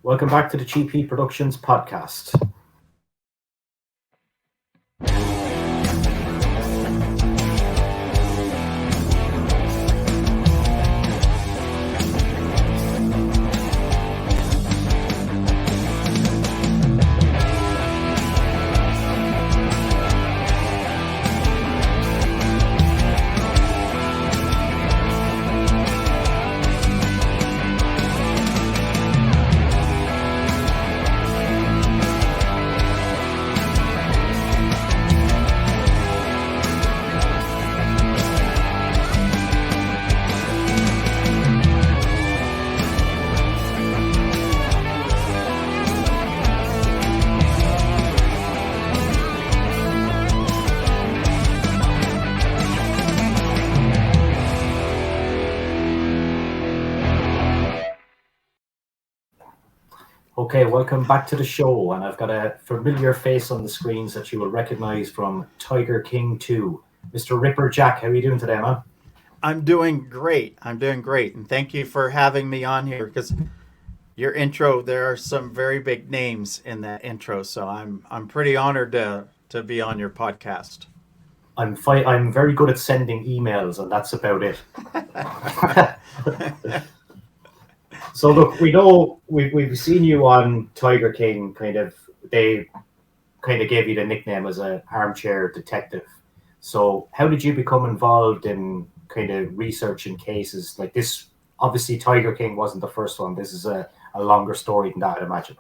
Welcome back to the GP Productions podcast. Okay, welcome back to the show, and I've got a familiar face on the screens that you will recognize from Tiger King 2. Mr. Ripper Jack, how are you doing today, man? I'm doing great. I'm doing great. And thank you for having me on here because your intro, there are some very big names in that intro. So I'm pretty honored to be on your podcast. I'm very good at sending emails, and that's about it. So look, we know we've seen you on Tiger King. They kind of gave you the nickname as a armchair detective. So how did you become involved in kind of researching cases like this? Obviously, Tiger King wasn't the first one. This is a longer story than that, I imagine.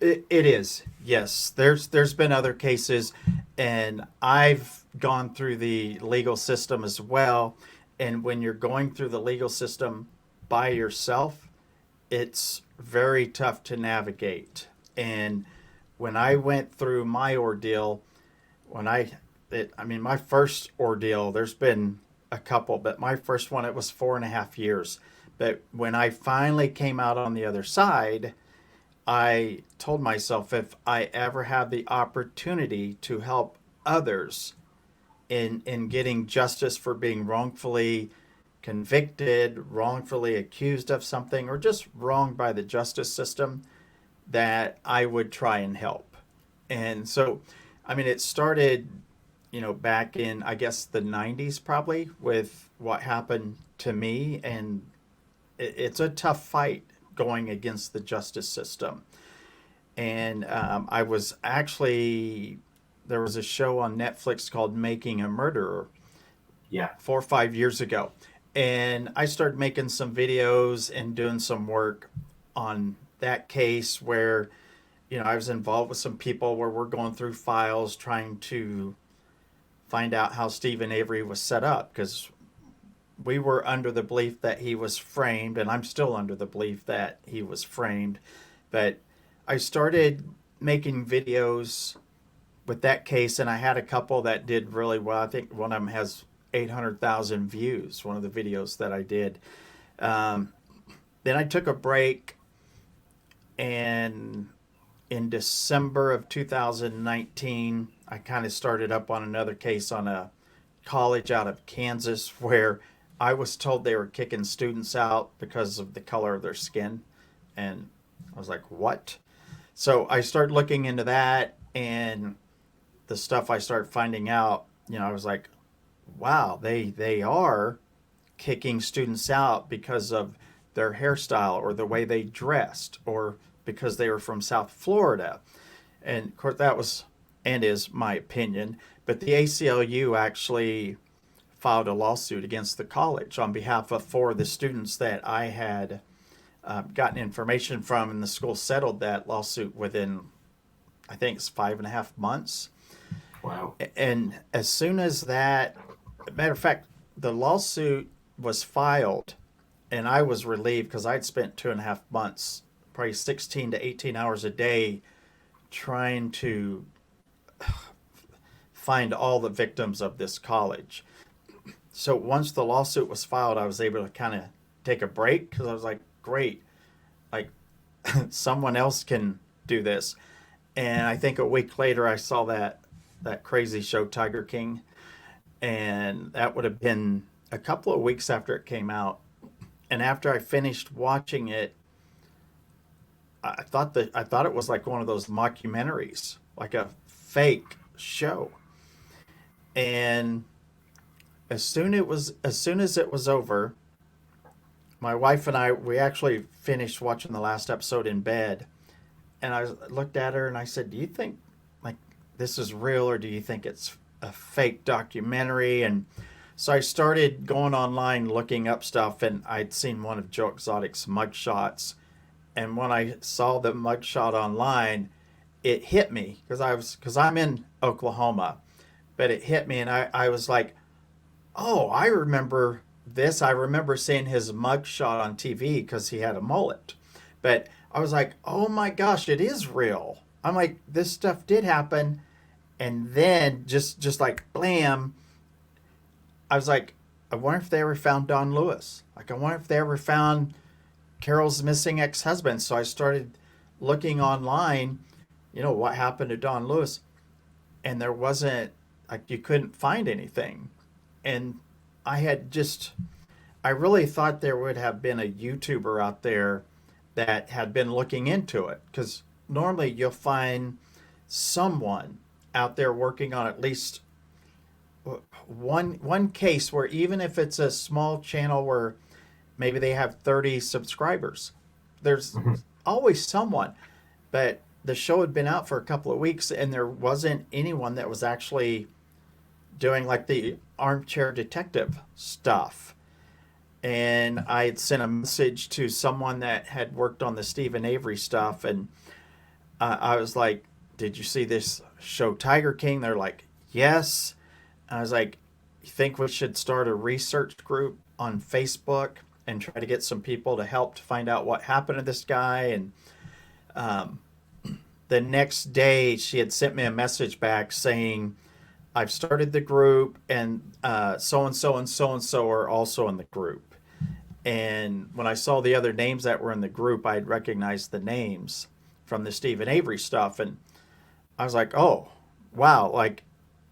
It is. Yes. There's been other cases and I've gone through the legal system as well. And when you're going through the legal system by yourself, it's very tough to navigate. And when I went through my ordeal, when I mean, my first ordeal, there's been a couple, but my first one, it was 4.5 years. But when I finally came out on the other side, I told myself if I ever have the opportunity to help others in getting justice for being wrongfully convicted, wrongfully accused of something, or just wronged by the justice system, that I would try and help. And so, I mean, it started, back in, I guess, the 90s probably with what happened to me. And it's a tough fight going against the justice system. And I was actually, there was a show on Netflix called Making a Murderer Yeah. 4 or 5 years ago. And I started making some videos and doing some work on that case where, I was involved with some people where we're going through files trying to find out how Stephen Avery was set up because we were under the belief that he was framed, and I'm still under the belief that he was framed. But I started making videos with that case, and I had a couple that did really well. I think one of them has 800,000 views, one of the videos that I did. Um, then I took a break, and in December of 2019, I kind of started up on another case on a college out of Kansas where I was told they were kicking students out because of the color of their skin. And I was like, what? So I started looking into that and the stuff I started finding out, I was like, wow, they are kicking students out because of their hairstyle or the way they dressed or because they were from South Florida. And of course, that was and is my opinion. But the ACLU actually filed a lawsuit against the college on behalf of four of the students that I had gotten information from, and the school settled that lawsuit within, I think it's 5.5 months. Wow. And as soon as that, matter of fact, the lawsuit was filed, and I was relieved because I'd spent 2.5 months, probably 16 to 18 hours a day, trying to find all the victims of this college. So once the lawsuit was filed, I was able to kind of take a break because I was like, great, like someone else can do this. And I think a week later, I saw that crazy show Tiger King, and that would have been a couple of weeks after it came out. And after I finished watching it, I thought it was like one of those mockumentaries, like a fake show. And as soon as it was over, my wife and I, we actually finished watching the last episode in bed. And I looked at her and I said, "Do you think like this is real, or do you think it's a fake documentary?" And so I started going online looking up stuff, and I'd seen one of Joe Exotic's mugshots. And when I saw the mugshot online, it hit me because I'm in Oklahoma, but it hit me, and I was like, "Oh, I remember this. I remember seeing his mugshot on TV because he had a mullet." But I was like, "Oh my gosh, it is real." I'm like, this stuff did happen, and then just like blam, I was like, I wonder if they ever found Don Lewis. Like, I wonder if they ever found Carol's missing ex-husband. So I started looking online, what happened to Don Lewis, and there wasn't, like, you couldn't find anything. And I had just, I really thought there would have been a YouTuber out there that had been looking into it, because normally you'll find someone out there working on at least one case, where even if it's a small channel where maybe they have 30 subscribers, there's Mhm. always someone. But the show had been out for a couple of weeks, and there wasn't anyone that was actually doing like the armchair detective stuff. And I had sent a message to someone that had worked on the Stephen Avery stuff, and I was like, "Did you see this show Tiger King?" They're like, "Yes." And I was like, "You think we should start a research group on Facebook and try to get some people to help to find out what happened to this guy?" And um, the next day, she had sent me a message back saying, "I've started the group, and so and so and so and so are also in the group." And when I saw the other names that were in the group, I'd recognized the names from the Stephen Avery stuff. And I was like, "Oh, wow, like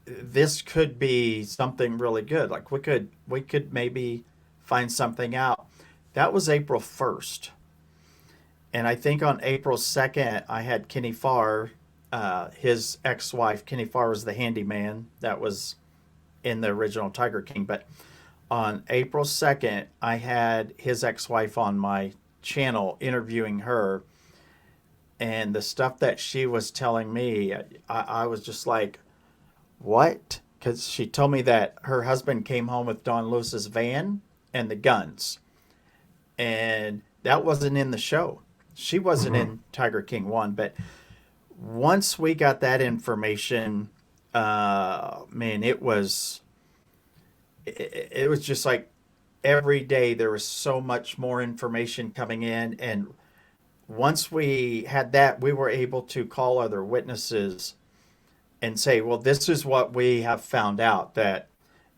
this could be something really good. Like we could maybe find something out." That was April 1st. And I think on April 2nd, I had Kenny Farr, his ex-wife. Kenny Farr was the handyman that was in the original Tiger King. But on April 2nd, I had his ex-wife on my channel interviewing her. And the stuff that she was telling me, I was just like, what? Because she told me that her husband came home with Don Lewis's van and the guns. And that wasn't in the show. She wasn't Mhm. in Tiger King 1. But once we got that information, man, it was just like every day there was so much more information coming in. And once we had that, we were able to call other witnesses and say, well, this is what we have found out, that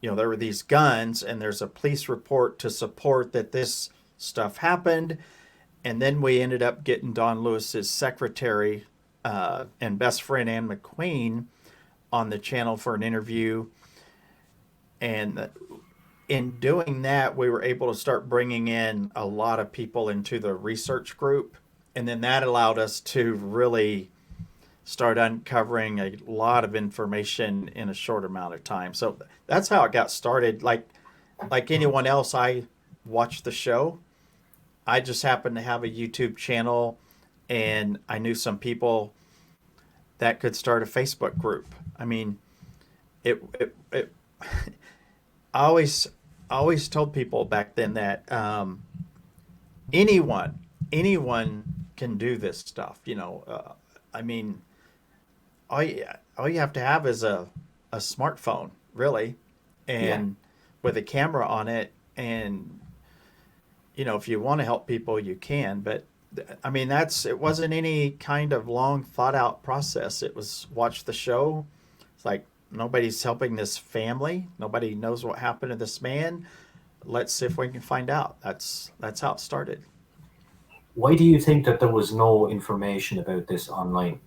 there were these guns, and there's a police report to support that this stuff happened. And then we ended up getting Don Lewis's secretary and best friend Ann McQueen on the channel for an interview. And in doing that, we were able to start bringing in a lot of people into the research group. And then that allowed us to really start uncovering a lot of information in a short amount of time. So that's how it got started. Like anyone else, I watched the show. I just happened to have a YouTube channel, and I knew some people that could start a Facebook group. I mean, it I always told people back then that anyone anyone can do this stuff. I mean, all you have to have is a smartphone, really, Yeah. and with a camera on it. And if you want to help people, you can. But I mean, it wasn't any kind of long thought out process. It was, watch the show. It's like, nobody's helping this family. Nobody knows what happened to this man. Let's see if we can find out. That's how it started. Why do you think that there was no information about this online?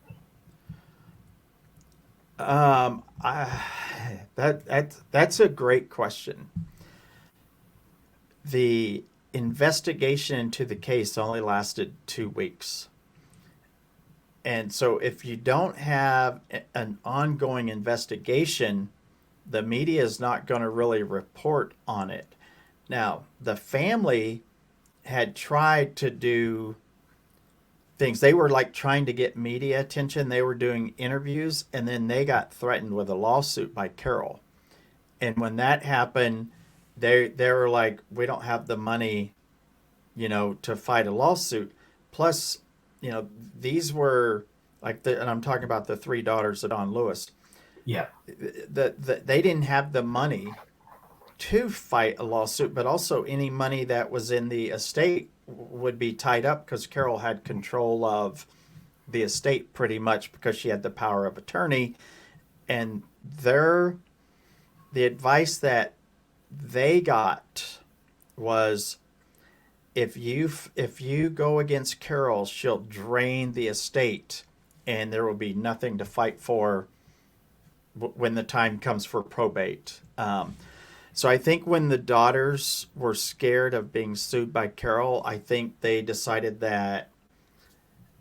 That's a great question. The investigation into the case only lasted 2 weeks. And so if you don't have an ongoing investigation, the media is not going to really report on it. Now, the family had tried to do things. They were like trying to get media attention. They were doing interviews, and then they got threatened with a lawsuit by Carol. And when that happened, they were like, we don't have the money, to fight a lawsuit. Plus, these were like and I'm talking about the three daughters of Don Lewis. Yeah. They didn't have the money to fight a lawsuit, but also any money that was in the estate would be tied up because Carol had control of the estate pretty much because she had the power of attorney. And the advice that they got was, if you go against Carol, she'll drain the estate, and there will be nothing to fight for when the time comes for probate. So I think when the daughters were scared of being sued by Carol, I think they decided that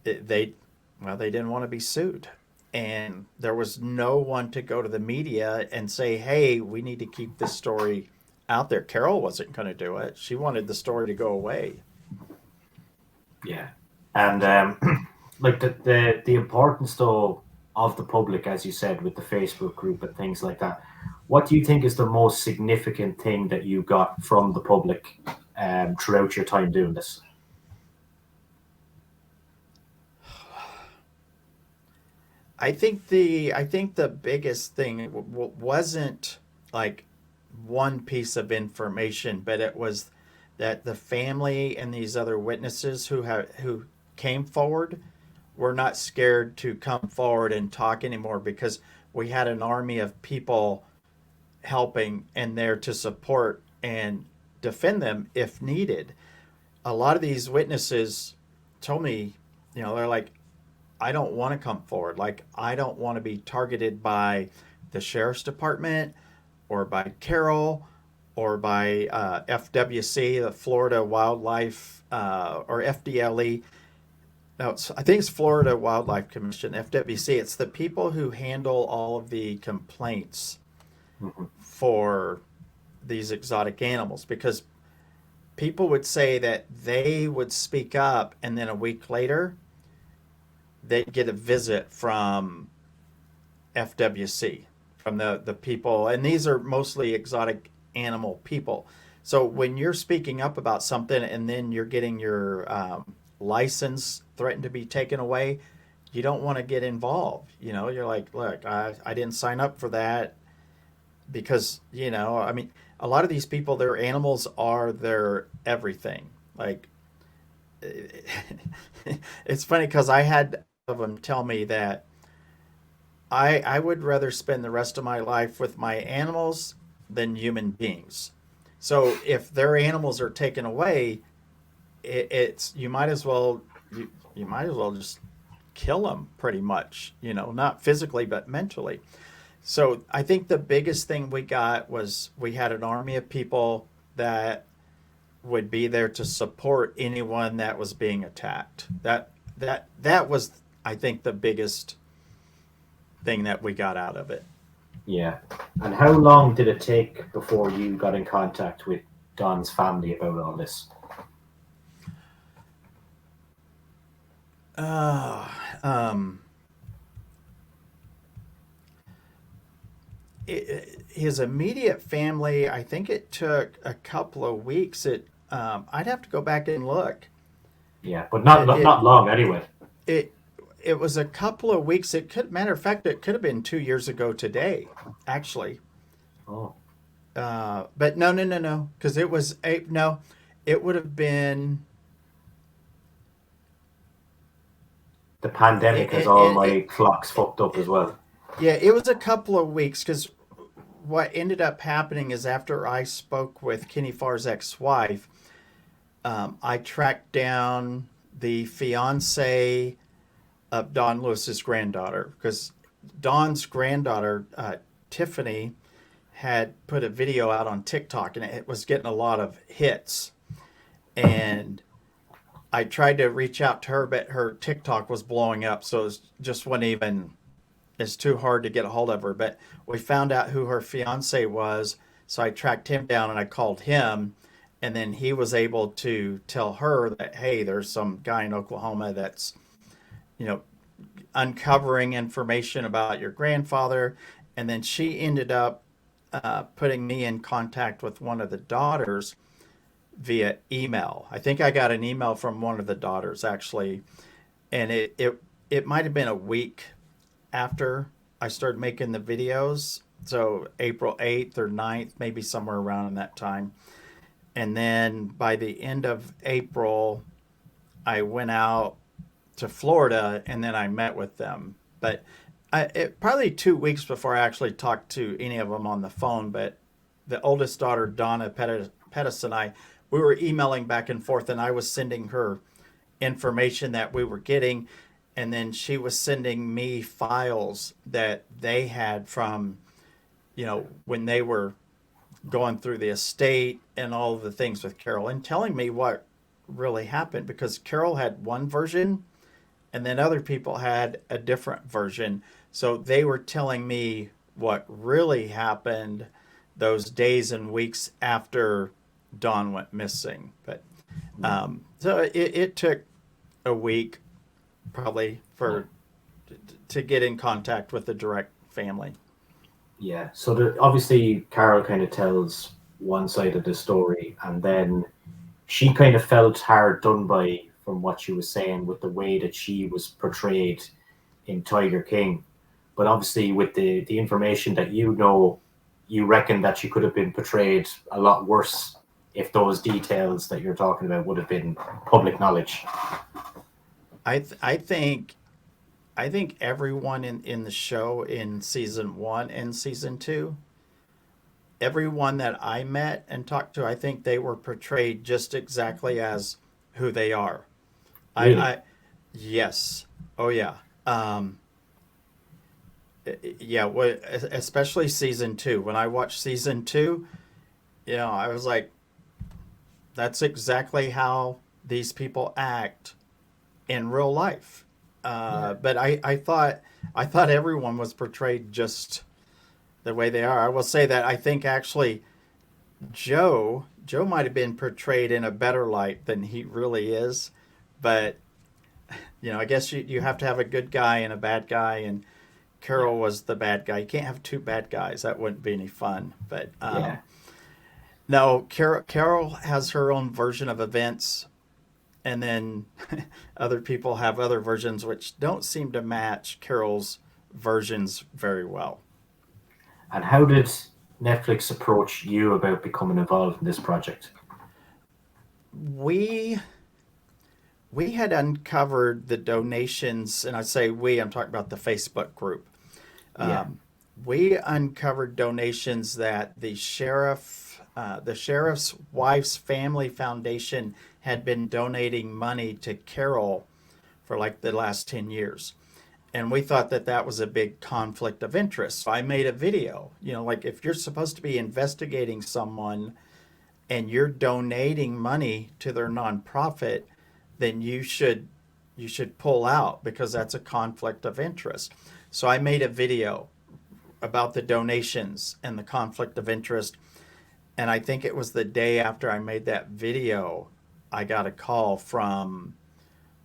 they didn't want to be sued. And there was no one to go to the media and say, hey, we need to keep this story out there. Carol wasn't going to do it. She wanted the story to go away. Yeah. And like the importance though of the public, as you said, with the Facebook group and things like that, what do you think is the most significant thing that you got from the public throughout your time doing this? I think the biggest thing wasn't like one piece of information, but it was that the family and these other witnesses who came forward were not scared to come forward and talk anymore because we had an army of people helping and there to support and defend them if needed. A lot of these witnesses told me, they're like, I don't want to come forward. Like, I don't want to be targeted by the sheriff's department or by Carol or by FWC, the Florida Wildlife, or FDLE. No, I think it's Florida Wildlife Commission, FWC. It's the people who handle all of the complaints for these exotic animals, because people would say that they would speak up and then a week later they'd get a visit from FWC, from the people, and these are mostly exotic animal people. So when you're speaking up about something and then you're getting your license threatened to be taken away, you don't want to get involved. You're like, look, I didn't sign up for that because, I mean, a lot of these people, their animals are their everything. Like, it's funny because I had of them tell me that I would rather spend the rest of my life with my animals than human beings. So if their animals are taken away, it's you might as well just kill them pretty much. Not physically but mentally. So I think the biggest thing we got was we had an army of people that would be there to support anyone that was being attacked. That was, I think, the biggest thing that we got out of it. Yeah. And how long did it take before you got in contact with Don's family about all this? His immediate family, I think it took a couple of weeks. I'd have to go back and look. Yeah, but not long anyway. It was a couple of weeks. Matter of fact, it could have been 2 years ago today, actually. Oh. But no, because it was no, it would have been. The pandemic has all my clocks fucked up as well. Yeah, it was a couple of weeks because what ended up happening is after I spoke with Kenny Farr's ex-wife, I tracked down the fiance of Don Lewis's granddaughter, because Don's granddaughter, Tiffany, had put a video out on TikTok and it was getting a lot of hits. And I tried to reach out to her, but her TikTok was blowing up, so it just wasn't even. It's too hard to get a hold of her. But we found out who her fiance was, so I tracked him down and I called him, and then he was able to tell her that, hey, there's some guy in Oklahoma that's, you know, uncovering information about your grandfather. And then she ended up putting me in contact with one of the daughters via email. I think I got an email from one of the daughters actually, and it might have been a week after I started making the videos. So April 8th or 9th, maybe somewhere around in that time. And then by the end of April, I went out to Florida and then I met with them. But probably 2 weeks before I actually talked to any of them on the phone. But the oldest daughter, Donna Pettis, and I, we were emailing back and forth, and I was sending her information that we were getting. And then she was sending me files that they had from, when they were going through the estate and all of the things with Carol, and telling me what really happened, because Carol had one version and then other people had a different version. So they were telling me what really happened those days and weeks after Dawn went missing. But so it took a week probably to get in contact with the direct family. Yeah. So obviously Carol kind of tells one side of the story, and then she kind of felt hard done by from what she was saying with the way that she was portrayed in Tiger King. But obviously with the information that you reckon that she could have been portrayed a lot worse if those details that you're talking about would have been public knowledge. I think everyone in the show in season 1 and season 2, everyone that I met and talked to, I think they were portrayed just exactly as who they are. Really? I yes. Oh yeah. Yeah, especially season 2. When I watched season 2, I was like, that's exactly how these people act in real life. But I thought everyone was portrayed just the way they are. I will say that I think actually Joe might have been portrayed in a better light than he really is. But I guess you have to have a good guy and a bad guy, and Carol was the bad guy. You can't have two bad guys. That wouldn't be any fun. But Yeah. no, Carol has her own version of events, and then other people have other versions which don't seem to match Carol's versions very well. And how did Netflix approach you about becoming involved in this project? We we had uncovered the donations, and I say we, I'm talking about the Facebook group. Yeah. We uncovered donations that the sheriff's wife's family foundation had been donating money to Carol for like the last 10 years. And we thought that that was a big conflict of interest. So I made a video, like if you're supposed to be investigating someone and you're donating money to their nonprofit, then you should pull out, because that's a conflict of interest. So I made a video about the donations and the conflict of interest. And I think it was the day after I made that video, I got a call from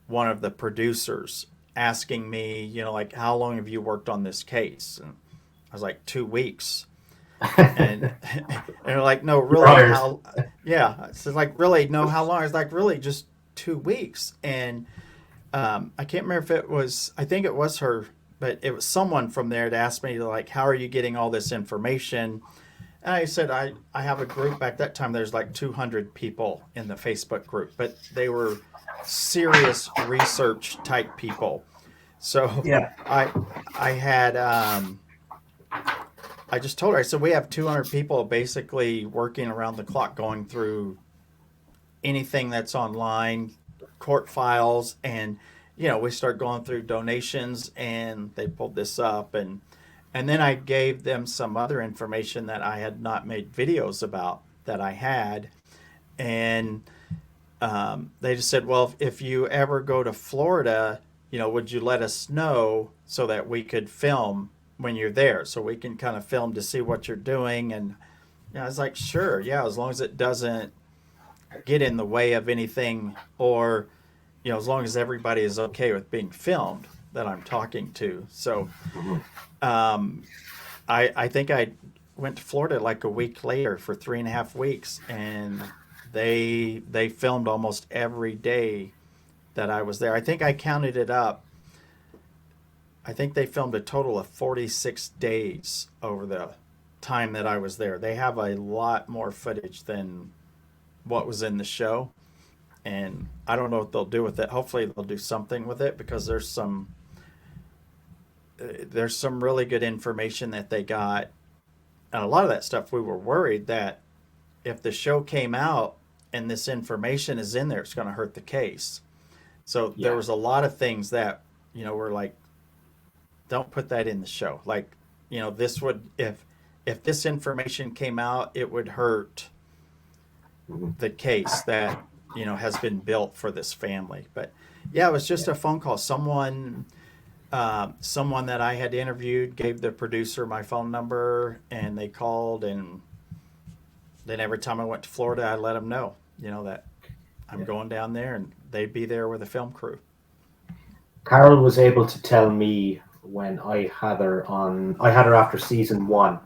one of the producers asking me, like, how long have you worked on this case? And I was like, 2 weeks. And, and they're like, no, really, Right. how? Yeah. So like, really, no, how long? I was like, really, just 2 weeks. And I can't remember if it was, I think it was her, but it was someone from there to ask me, like, how are you getting all this information? And I said, I have a group. Back that time, there's like 200 people in the Facebook group, but they were serious research type people. So Yeah. I had, I just told her, I said, we have 200 people basically working around the clock going through anything that's online, court files, and we start going through donations, and they pulled this up, and then I gave them some other information that I had not made videos about that I had, and They just said, well, if you ever go to Florida, would you let us know so that we could film when you're there, so we can kind of film to see what you're doing. And I was like, sure, yeah, as long as it doesn't get in the way of anything, or as long as everybody is okay with being filmed that I'm talking to. So Mhm. um, I think I went to Florida like a week later for 3.5 weeks, and they filmed almost every day that I was there. I think I counted it up. I think they filmed a total of 46 days over the time that I was there. They have a lot more footage than what was in the show, and I don't know what they'll do with it. Hopefully, they'll do something with it, because there's some really good information that they got, and a lot of that stuff we were worried that if the show came out and this information is in there, it's going to hurt the case. So there Yeah. was a lot of things that were like, don't put that in the show. Like, this would, if this information came out, it would hurt Mhm. the case that has been built for this family. But yeah, it was just Yeah. a phone call. Someone that I had interviewed gave the producer my phone number, and they called. And then every time I went to Florida, I let them know, that I'm Yeah. going down there, and they'd be there with a film crew. Carol was able to tell me when I had her on. I had her after season one,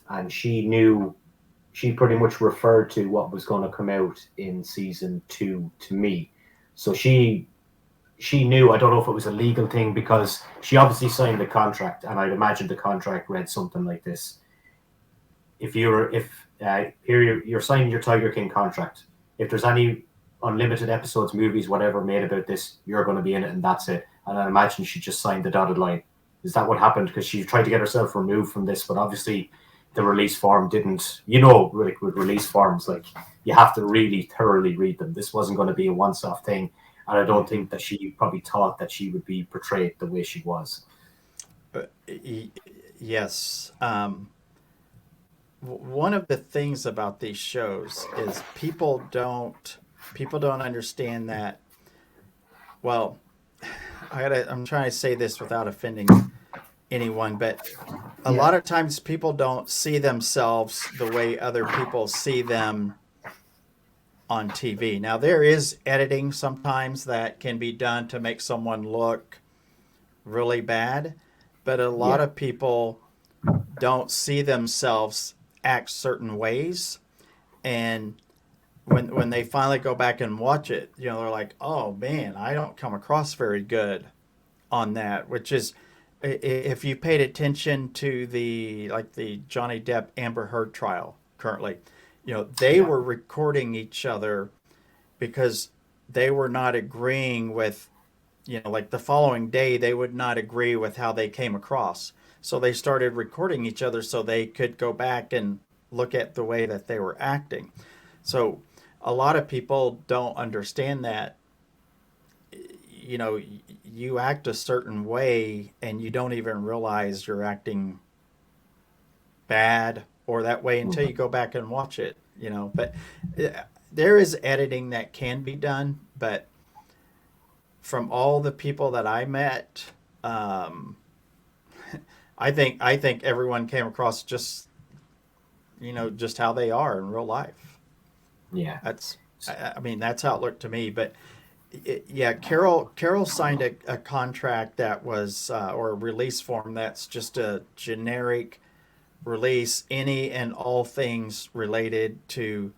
and she knew. She pretty much referred to what was going to come out in season two to me. So she knew. I don't know if it was a legal thing, because she obviously signed the contract, and I'd imagine the contract read something like this: if here you're signing your Tiger King contract, if there's any unlimited episodes, movies, whatever made about this, you're going to be in it, and that's it. And I imagine she just signed the dotted line. Is that what happened? Because she tried to get herself removed from this, but obviously the release form didn't. Like with release forms, like you have to really thoroughly read them. This wasn't going to be a once-off thing, and I don't Mm-hmm. think that she probably thought that she would be portrayed the way she was. Yes. One of the things about these shows is people don't understand that. Well, I'm trying to say this without offending anyone, but a Yeah, lot of times people don't see themselves the way other people see them on TV. Now, there is editing sometimes that can be done to make someone look really bad, but a lot yeah, of people don't see themselves act certain ways. And when they finally go back and watch it, they're like, "Oh man, I don't come across very good on that." Which is, if you paid attention to the Johnny Depp Amber Heard trial currently, they yeah. were recording each other because they were not agreeing with, like the following day they would not agree with how they came across. So they started recording each other so they could go back and look at the way that they were acting. So a lot of people don't understand that, you know, you act a certain way and you don't even realize you're acting bad or that way until you Mhm. go back and watch it. But there is editing that can be done, but from all the people that I met, um, I think everyone came across just how they are in real life. Yeah. That's I mean that's how it looked to me. But yeah, Carol signed a contract that was or a release form that's just a generic release, any and all things related to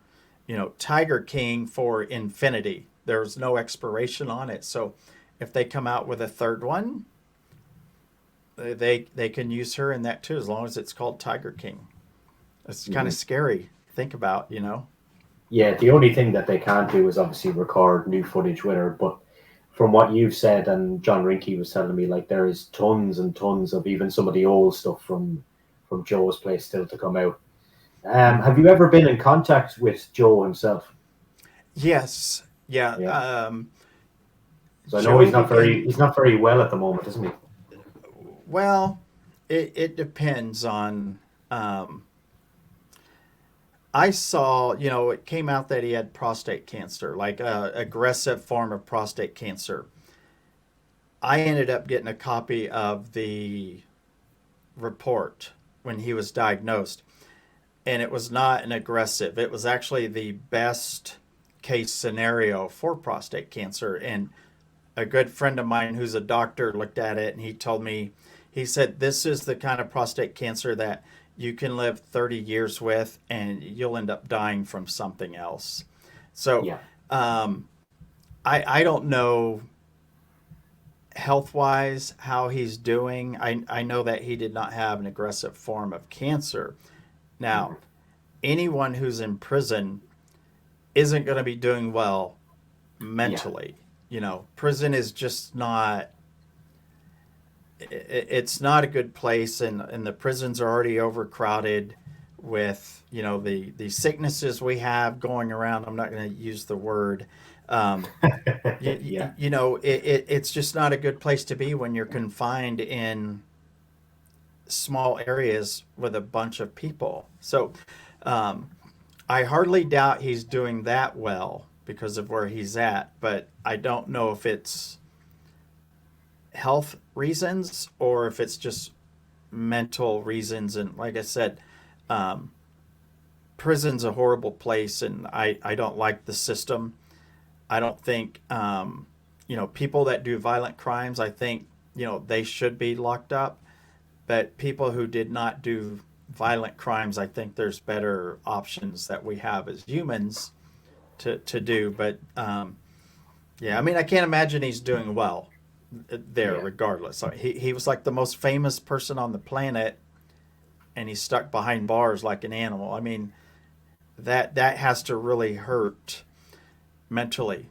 Tiger King for infinity. There's no expiration on it. So if they come out with a third one, they can use her in that too, as long as it's called Tiger King. It's kind of Mhm. scary to think about. Yeah, the only thing that they can't do is obviously record new footage with her. But from what you've said, and John Rinke was telling me, like there is tons and tons of even some of the old stuff from Joe's place still to come out. Have Mm-hmm. you ever been in contact with Joe himself? Yes, yeah. Yeah. So I know Joe began. he's not very well at the moment, isn't he? Well, it depends on um, I saw, it came out that he had prostate cancer, like a aggressive form of prostate cancer. I ended up getting a copy of the report when he was diagnosed, and it was not an aggressive. It was actually the best case scenario for prostate cancer. And a good friend of mine who's a doctor looked at it and he told me, he said, this is the kind of prostate cancer that you can live 30 years with and you'll end up dying from something else. So Yeah, um, I don't know health wise how he's doing. I know that he did not have an aggressive form of cancer. Now, hmm, anyone who's in prison isn't going to be doing well yeah, mentally. Prison is just not, it's not a good place, and the prisons are already overcrowded with, the sicknesses we have going around. I'm not going to use the word. Um, yeah, it's just not a good place to be when you're confined in small areas with a bunch of people. So um, I hardly doubt he's doing that well because of where he's at, but I don't know if it's health reasons or if it's just mental reasons. And like I said, um, prison's a horrible place, and I don't like the system. I don't think, people that do violent crimes, I think, they should be locked up. But people who did not do violent crimes, I think there's better options that we have as humans to do. But yeah, I mean, I can't imagine he's doing well there, yeah. regardless. So he was like the most famous person on the planet, and he's stuck behind bars like an animal. I mean, that has to really hurt mentally,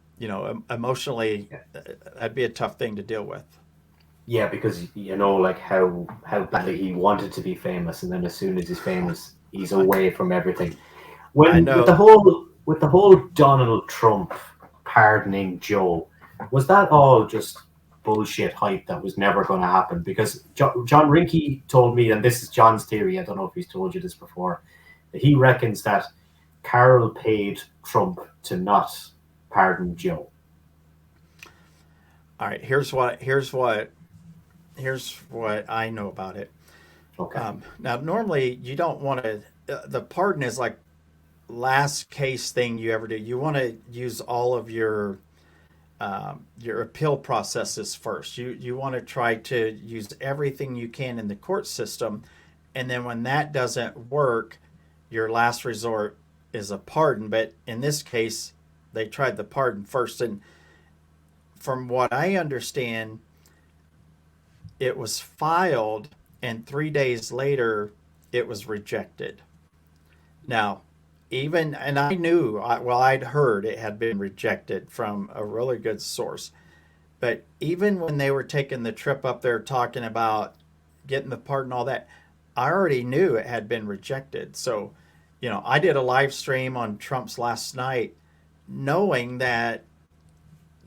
emotionally. That'd be a tough thing to deal with. Yeah, because like how badly he wanted to be famous, and then as soon as he's famous, he's I, away from everything. I When know. with the whole Donald Trump pardoning Joe, was that all just bullshit hype that was never going to happen? Because John Rinke told me, and this is John's theory. I don't know if he's told you this before. That he reckons that Carroll paid Trump to not pardon Joe. All right, here's what I know about it. Okay. Now, normally you don't want to. The pardon is like last case thing you ever do. You want to use all of your appeal processes first. You want to try to use everything you can in the court system, and then when that doesn't work, your last resort is a pardon. But in this case, they tried the pardon first, and from what I understand, it was filed, and 3 days later, it was rejected. Now, even, and I knew, well, I'd heard it had been rejected from a really good source. But even when they were taking the trip up there talking about getting the pardon, all that, I already knew it had been rejected. So, I did a live stream on Trump's last night knowing that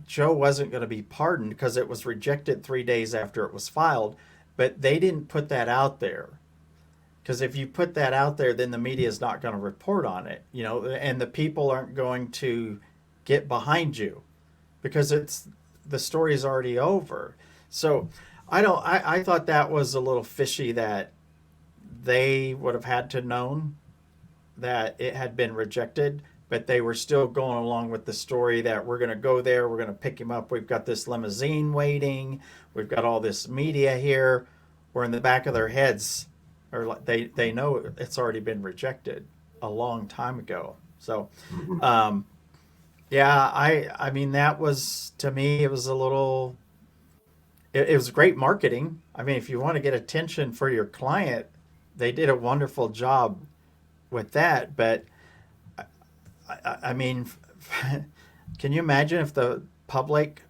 Joe wasn't going to be pardoned because it was rejected 3 days after it was filed. But they didn't put that out there. Because if you put that out there, then the media is not going to report on it, and the people aren't going to get behind you because the story is already over. So I don't. I thought that was a little fishy that they would have had to known that it had been rejected, but they were still going along with the story that we're going to go there, we're going to pick him up. We've got this limousine waiting. We've got all this media here. We're in the back of their heads, or they know it's already been rejected a long time ago. So, Mhm. um, yeah, I mean that was to me it was a little it was great marketing. I mean, if you want to get attention for your client, they did a wonderful job with that. But I mean, can you imagine if the public,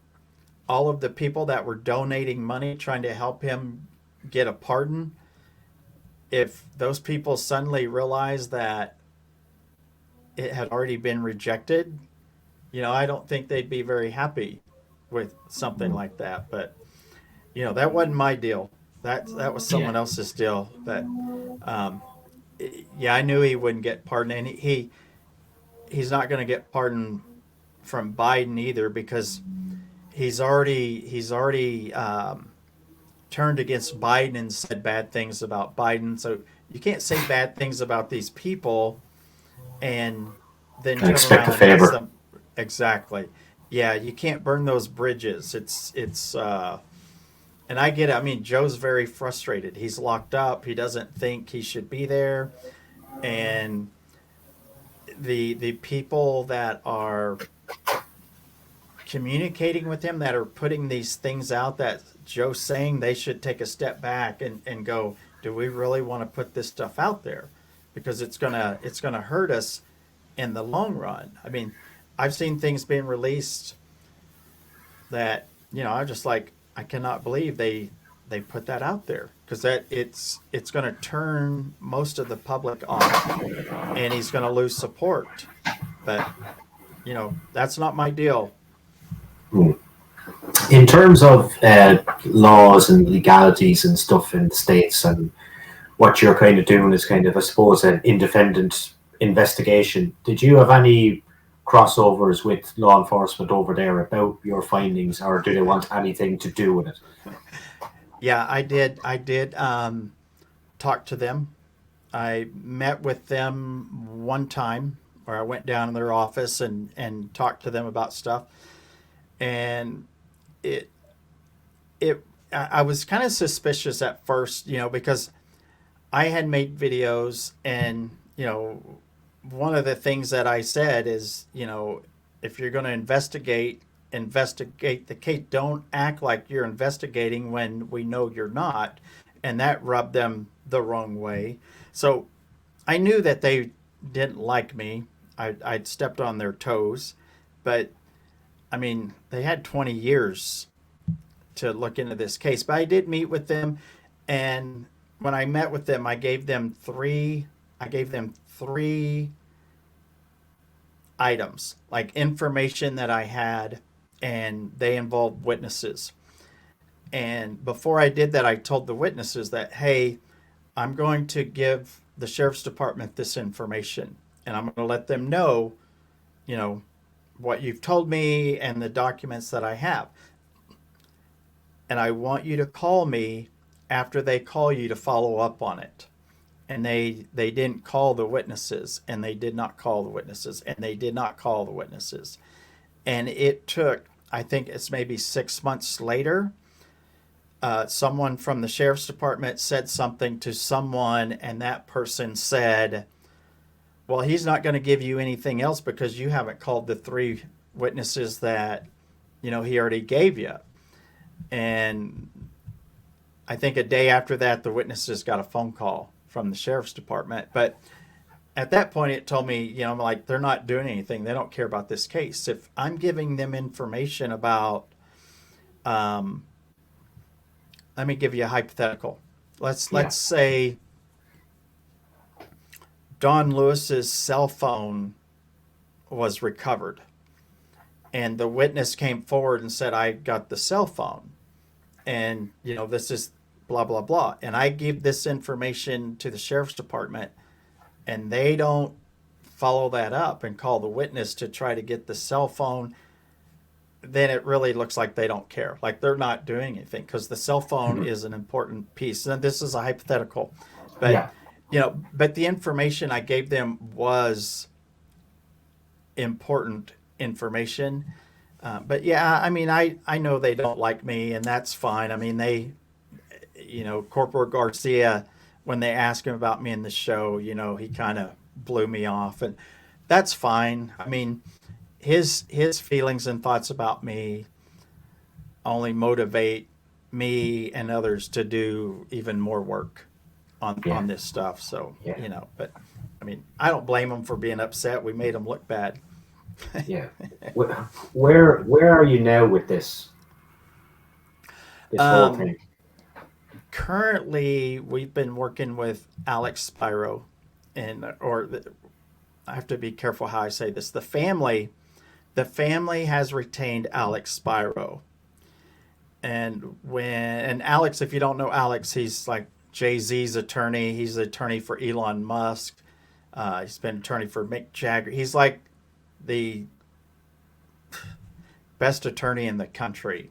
all of the people that were donating money trying to help him get a pardon, if those people suddenly realized that it had already been rejected, I don't think they'd be very happy with something like that. But that wasn't my deal. That was Yeah. someone else's deal. But um, yeah, I knew he wouldn't get pardoned, and he's not going to get pardoned from Biden either, because he's already turned against Biden and said bad things about Biden. So you can't say bad things about these people and then And turn expect a around and ask favor. them. Exactly. Yeah, you can't burn those bridges. And I get it. I mean, Joe's very frustrated. He's locked up. He doesn't think he should be there, and the people that are communicating with him, that are putting these things out that Joe's saying, they should take a step back and go, do we really want to put this stuff out there? Because it's gonna hurt us in the long run. I mean, I've seen things being released that, I'm just like, I cannot believe they put that out there, because that it's going to turn most of the public off, and he's going to lose support. But that's not my deal. Hmm. In terms of laws and legalities and stuff in the states, and what you're kind of doing is kind of, I suppose, an independent investigation. Did you have any crossovers with law enforcement over there about your findings, or do they want anything to do with it? Yeah, I did talk to them. I met with them one time, or I went down in their office and talked to them about stuff. And it it I was kind of suspicious at first, because I had made videos, and one of the things that I said is, if you're going to investigate the case. Don't act like you're investigating when we know you're not. And that rubbed them the wrong way. So I knew that they didn't like me. I'd stepped on their toes. But I mean, they had 20 years to look into this case. But I did meet with them, and when I met with them, I gave them three items, like information that I had, and they involved witnesses. And before I did that, I told the witnesses that, hey, I'm going to give the sheriff's department this information, and I'm going to let them know, you know, what you've told me and the documents that I have. And I want you to call me after they call you to follow up on it. And they didn't call the witnesses, and they did not call the witnesses, and they did not call the witnesses. And it took, I think it's maybe 6 months later, someone from the sheriff's department said something to someone, and that person said, well, he's not going to give you anything else because you haven't called the three witnesses that he already gave you. And I think a day after that, the witnesses got a phone call from the sheriff's department. But at that point, it told me, I'm like, they're not doing anything. They don't care about this case. If I'm giving them information about, um, let me give you a hypothetical. Let's Yeah. say Don Lewis's cell phone was recovered, and the witness came forward and said, I got the cell phone, and this is blah blah blah, and I give this information to the sheriff's department, and they don't follow that up and call the witness to try to get the cell phone. Then it really looks like they don't care, like they're not doing anything, because the cell phone Mhm. is an important piece. And this is a hypothetical, but Yeah. but the information I gave them was important information. But yeah, I mean, I know they don't like me, and that's fine. I mean, Corporal Garcia, when they asked him about me in the show, he kind of blew me off, and that's fine. I mean, his feelings and thoughts about me only motivate me and others to do even more work Yeah. on this stuff. So Yeah. but I mean, I don't blame him for being upset. We made him look bad. Yeah. Where are you now with this whole um, thing? Currently, we've been working with Alex Spiro, I have to be careful how I say this. The family has retained Alex Spiro, and Alex, if you don't know Alex, he's like Jay-Z's attorney. He's the attorney for Elon Musk. He's been attorney for Mick Jagger. He's like the best attorney in the country.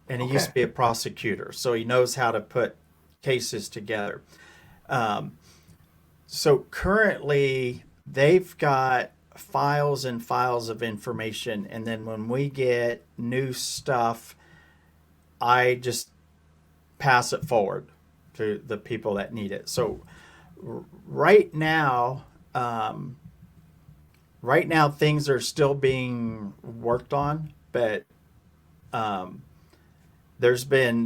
And he used Okay. to be a prosecutor, so he knows how to put cases together. Um, so currently, they've got files and files of information, and then when we get new stuff, I just pass it forward to the people that need it. So right now, um, right now things are still being worked on, but um, there's been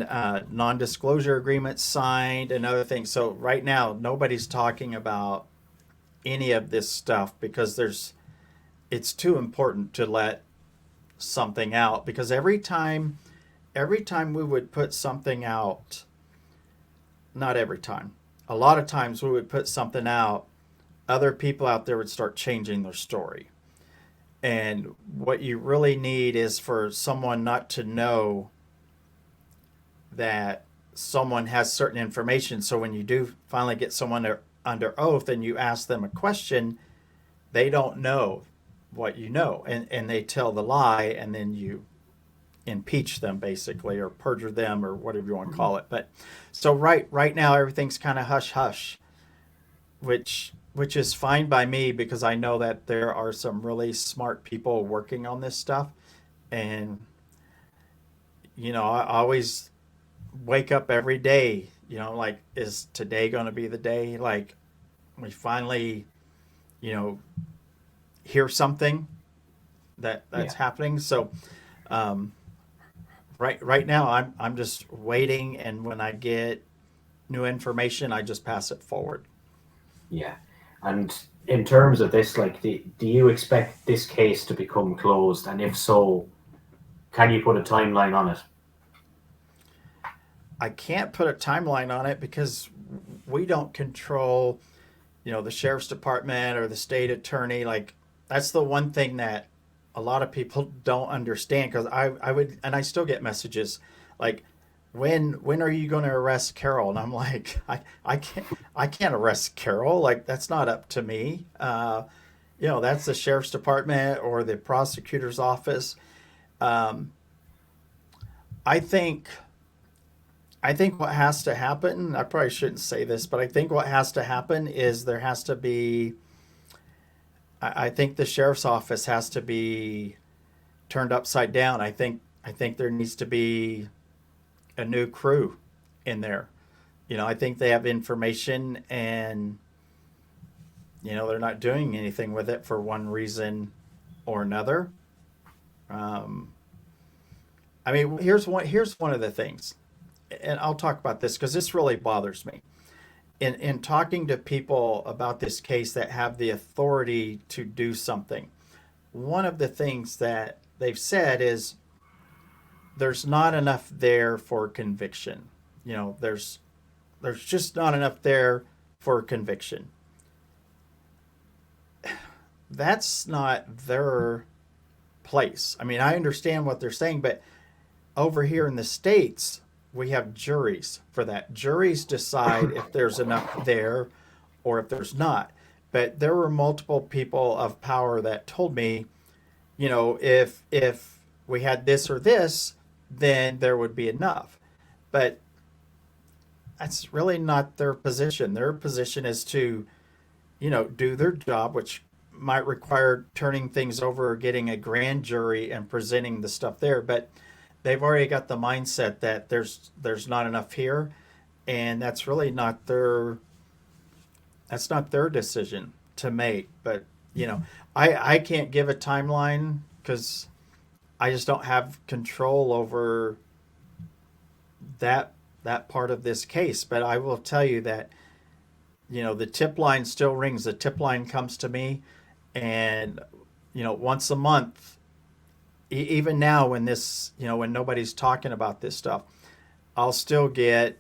non-disclosure agreements signed and other things. So right now, nobody's talking about any of this stuff because it's too important to let something out because every time we would put something out, not every time, a lot of times we would put something out, other people out there would start changing their story. And what you really need is for someone not to know that someone has certain information. So when you do finally get someone under oath and you ask them a question, they don't know what you know. And they tell the lie, and then you impeach them basically, or perjure them, or whatever you want to call it. But so right now everything's kind of hush hush, which is fine by me because I know that there are some really smart people working on this stuff. And I always wake up every day, like, is today going to be the day? Like, we finally, you know, hear something that's Yeah. happening. So, um, right now, I'm just waiting, and when I get new information, I just pass it forward. Yeah. And in terms of this, like, do you expect this case to become closed? And if so, can you put a timeline on it? I can't put a timeline on it because we don't control, the sheriff's department or the state attorney. Like, that's the one thing that a lot of people don't understand, because I would, and I still get messages like, when are you going to arrest Carol? And I'm like, I can't arrest Carol. Like, that's not up to me. That's the sheriff's department or the prosecutor's office. Um, I think I think what has to happen, I probably shouldn't say this, but I think what has to happen is there has to be, I think the sheriff's office has to be turned upside down. I think there needs to be a new crew in there. I think they have information, and they're not doing anything with it for one reason or another. Um, I mean, here's one of the things, and I'll talk about this because this really bothers me. In talking to people about this case that have the authority to do something, one of the things that they've said is there's not enough there for conviction. There's just not enough there for conviction. That's not their place. I mean, I understand what they're saying, but over here in the States, we have juries for that. Juries decide if there's enough there or if there's not. But there were multiple people of power that told me, if we had this or this, then there would be enough. But that's really not their position. Their position is to, do their job, which might require turning things over or getting a grand jury and presenting the stuff there. But they've already got the mindset that there's not enough here, and that's not their decision to make. But I can't give a timeline because I just don't have control over that that part of this case. But I will tell you that the tip line still rings. The tip line comes to me, and once a month, even now, when when nobody's talking about this stuff, I'll still get,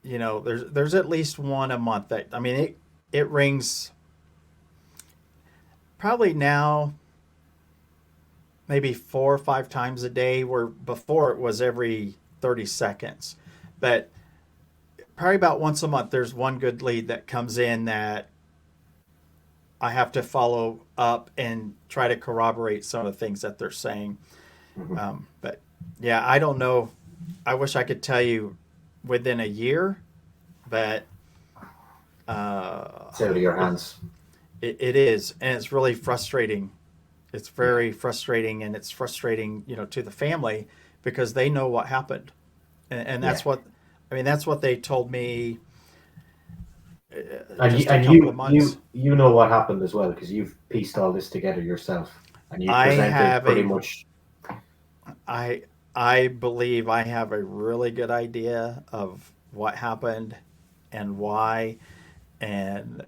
there's at least one a month. That, I mean, it rings probably now maybe 4 or 5 times a day, where before it was every 30 seconds. But probably about once a month, there's one good lead that comes in that I have to follow up and try to corroborate some of the things that they're saying. Mhm. But yeah, I don't know. I wish I could tell you within a year, but uh, It's out of your it, hands. it is, and it's really frustrating. It's very frustrating, and it's frustrating, to the family because they know what happened, and Yeah. that's what I mean. That's what they told me And just a couple of months. you know what happened as well because you've pieced all this together yourself and you I presented have pretty a much. I I believe I have a really good idea of what happened and why, and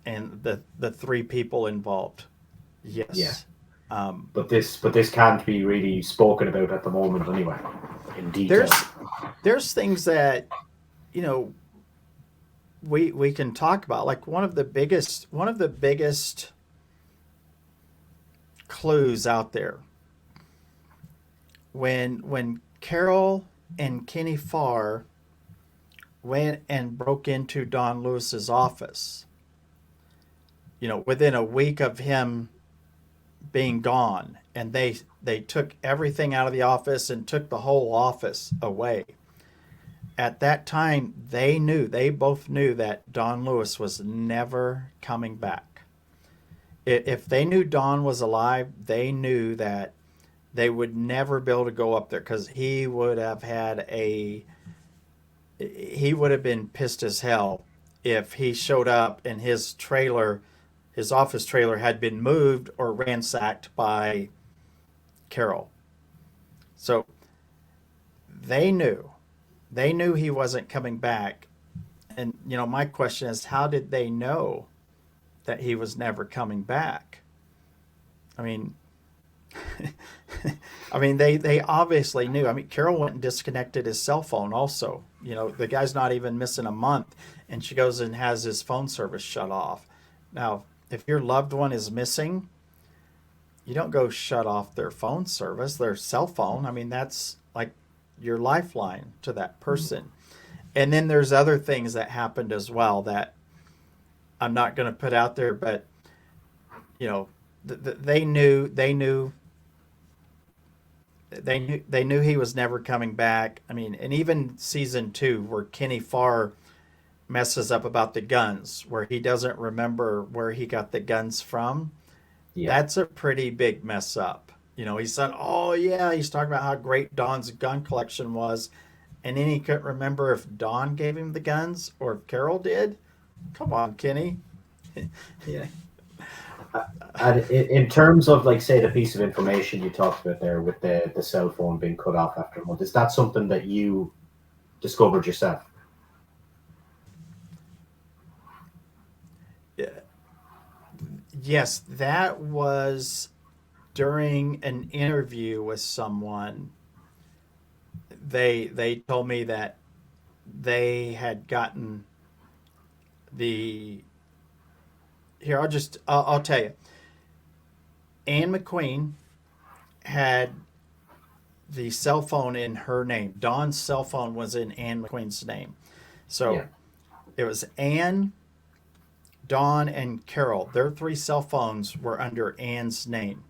the three people involved. Yeah, Yes. Um, but this can't be really spoken about at the moment anyway, in detail. there's there's things that you know we can talk about. Like one of the biggest clues out there, when Carol and Kenny Farr went and broke into Don Lewis's office, within a week of him being gone, and they took everything out of the office and took the whole office away. At that time, they both knew that Don Lewis was never coming back. If they knew Don was alive, they knew that they would never be able to go up there because he would have been pissed as hell if he showed up and his office trailer had been moved or ransacked by Carol. So they knew. They knew he wasn't coming back. And, my question is, how did they know that he was never coming back? I mean, they obviously knew. I mean, Carol went and disconnected his cell phone also. The guy's not even missing a month, and she goes and has his phone service shut off. Now, if your loved one is missing, you don't go shut off their phone service, their cell phone. I mean, that's like your lifeline to that person. And then there's other things that happened as well that I'm not going to put out there, but you know, they knew he was never coming back. I mean, and even season 2 where Kenny Farr messes up about the guns, where he doesn't remember where he got the guns from. Yeah, That's a pretty big mess up. He said, "Oh yeah," he's talking about how great Don's gun collection was, and then he couldn't remember if Don gave him the guns or if Carol did. Come on, Kenny. yeah. And in terms of, like, say, the piece of information you talked about there with the cell phone being cut off after a month, is that something that you discovered yourself? Yes, that was during an interview with someone. They told me that they had gotten the here. I'll tell you. Anne McQueen had the cell phone in her name. Don's cell phone was in Anne McQueen's name. Yeah, So it was Anne, Dawn, and Carol. Their three cell phones were under Anne's name.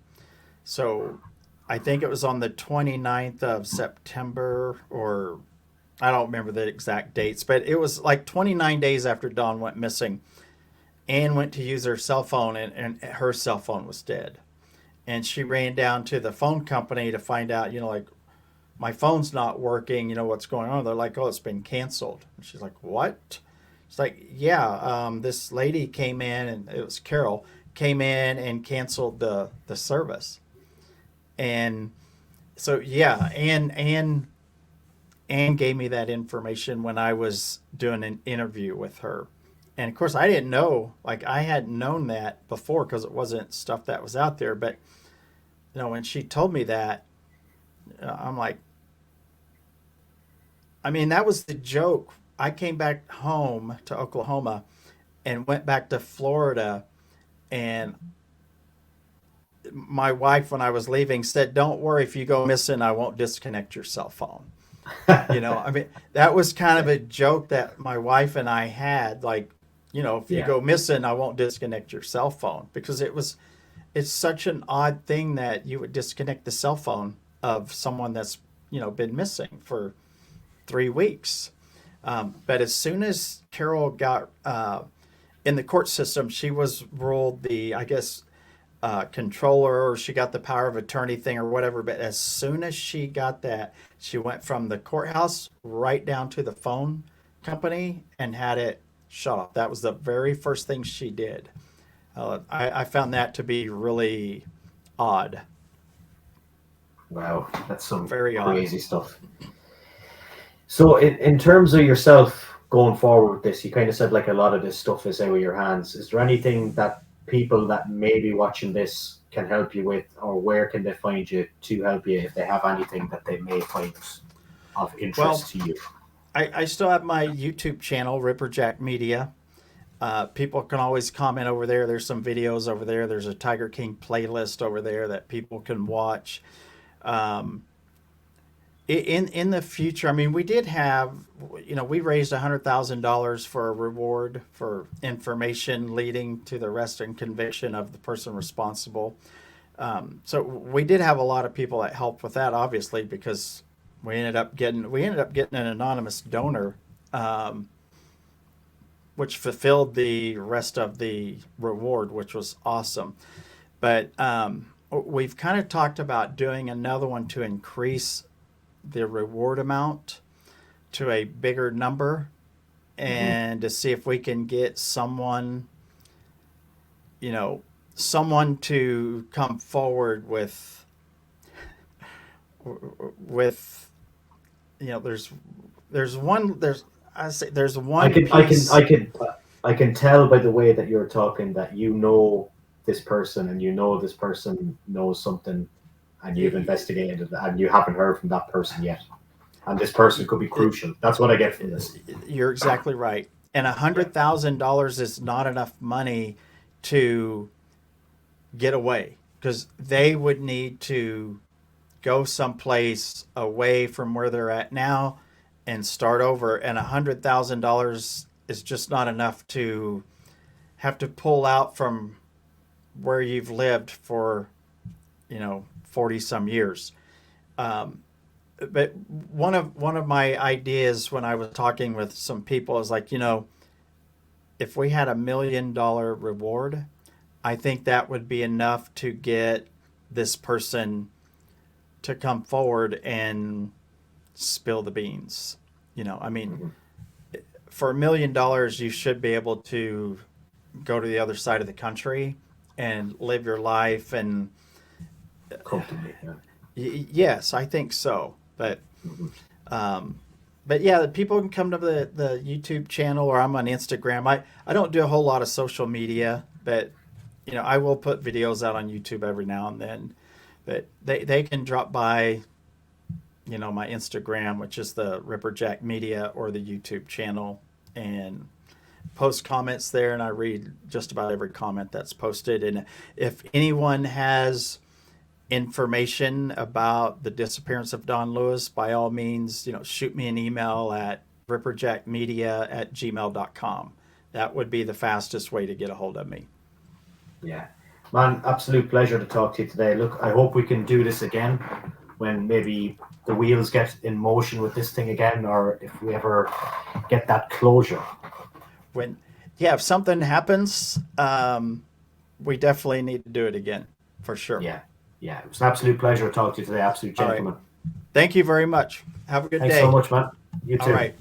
So I think it was on the 29th of September, or I don't remember the exact dates, but it was like 29 days after Dawn went missing. Anne went to use her cell phone, and her cell phone was dead. And she ran down to the phone company to find out, like, my phone's not working, what's going on? They're like, oh, it's been canceled. And she's like, what? It's like, yeah, this lady came in, and it was Carol, came in and canceled the service. And so, yeah, Anne gave me that information when I was doing an interview with her. And of course, I didn't know, like, I hadn't known that before because it wasn't stuff that was out there. But, when she told me that, I'm like, I mean, that was the joke. I came back home to Oklahoma and went back to Florida. And my wife, when I was leaving, said, "Don't worry, if you go missing, I won't disconnect your cell phone." You know, I mean, that was kind of a joke that my wife and I had. Like, you know, if you Yeah. go missing, I won't disconnect your cell phone because it's such an odd thing that you would disconnect the cell phone of someone that's, you know, been missing for 3 weeks. But as soon as Carol got in the court system, she was ruled the, I guess, controller, or she got the power of attorney thing or whatever. But as soon as she got that, she went from the courthouse right down to the phone company and had it shut off. That was the very first thing she did. I found that to be really odd, Wow, that's some very odd. crazy stuff. So, in terms of yourself going forward with this, you kind of said like a lot of this stuff is out of your hands. Is there anything that people that may be watching this can help you with, or where can they find you to help you if they have anything that they may find of Well, interest to you? I still have my YouTube channel, Ripperjack Media. People can always comment over there. There's some videos over there. There's a Tiger King playlist over there that people can watch. Um, in the future, I mean, we did have, you know, we raised $100,000 for a reward for information leading to the arrest and conviction of the person responsible. So we did have a lot of people that helped with that, obviously, because we ended up getting an anonymous donor, um, which fulfilled the rest of the reward, which was awesome. But we've kind of talked about doing another one to increase the reward amount to a bigger number Hmm. and to see if we can get someone, you know, someone to come forward with, you know, there's one there's I say there's I one can, I can, piece. I can, I can tell by the way that you're talking that you know this person, and you know this person knows something, and you've investigated it, and you haven't heard from that person yet. And this person could be It, crucial. That's what I get from this. you're exactly right. And a Yeah. hundred thousand dollars is not enough money to get away because they would need to go someplace away from where they're at now and start over. And $100,000 is just not enough to have to pull out from where you've lived for, you know, 40 some years. Um, but one of my ideas when I was talking with some people is like, you know, if we had $1 million reward, I think that would be enough to get this person to come forward and spill the beans. You know, I mean, Hmm. for $1 million, you should be able to go to the other side of the country and live your life. And Comfortably. Yeah. yes, I think so. Hmm. Um, but yeah, the people can come to the YouTube channel, or I'm on Instagram. I don't do a whole lot of social media, but you know, I will put videos out on YouTube every now and then. But they can drop by, you know, my Instagram, which is the Ripperjack Media, or the YouTube channel, and post comments there, and I read just about every comment that's posted. And if anyone has information about the disappearance of Don Lewis, by all means, you know, shoot me an email at ripperjackmedia@gmail.com. That would be the fastest way to get a hold of me. Yeah. Man, absolute pleasure to talk to you today. Look, I hope we can do this again when maybe the wheels get in motion with this thing again, or if we ever get that closure. When, yeah, if something happens, we definitely need to do it again for sure. Yeah. Yeah. It was an absolute pleasure to talk to you today. Absolute All right. gentleman. Thank you very much. Have a good Thanks so day. much, man. You All too. right.